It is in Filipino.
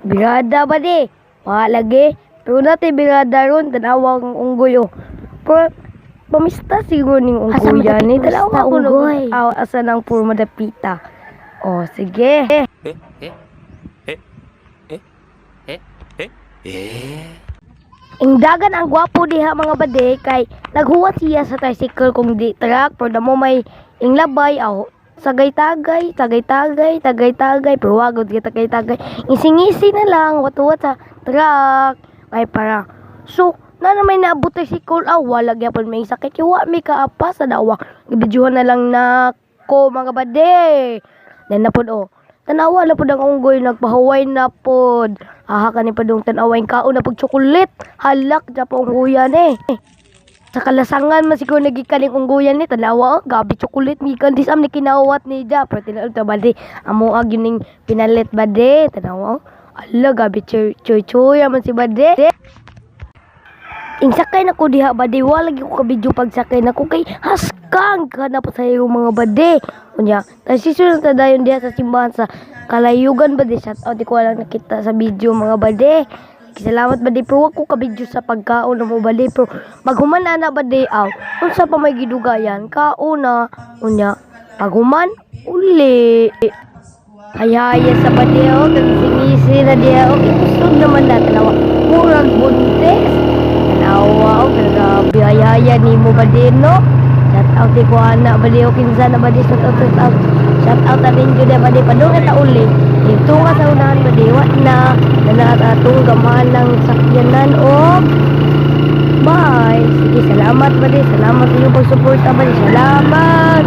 Birada ba di? Lagi. Pero dati birada ron, tanawa ang unggoy oh. Pero, pamista siguro ning Asa unggoy yan. madapit Tanawa pamista, ko unggoy? asa ng puro madapita. Oh, sige. Ingdagan ang gwapo diha mga bade kay naghuwat siya sa tricycle kung di truck pero damo may inglabay aw tagay-tagay pero wagod kita tagay-tagay ising-isi na lang watuwat sa truck ay para so na may naabot tricycle wala gyapon may sakit wa may kaapa sa dawa gibidyuhan na lang na ko mga bade then napod tanawa na pod ang unggoy nagpahuway na pod. Aha kani padung tanaway kaon na pag chocolate. Halak ja pa unggoyan Sa kalasangan man siguro nagikaling unggoyan tanawa gabi chocolate gikan disam ni kinawat ni ja pero tinuod ta badi amo ag yuning pinalit bade tanawa ala gabi choy man si bade. Insakay na ko diha bade wala lagi ko kabidyo pagsakay na ko kay haskang kana pa sa mga bade unya transition ta dayon diha sa simbahan sa Kalayugan bade shout out ko lang nakita sa video mga bade salamat bade pero wag ko kabidyo sa pagkaon mo bade pero maghuman ana bade unsa pa may gidugayan kauna unya paghuman uli hayaya sa bade kagisingisi na diha kusog naman na tanawa murag buntes tanawa grabe hayaya nimo bade no shout out ko ana bade kinsa na bade shout out na rin yun bade padung eta uli dito nga sa unahan bade wat na atong gamahan ng sakyanan bye sige salamat bade salamat sa inyong pagsuporta bade salamat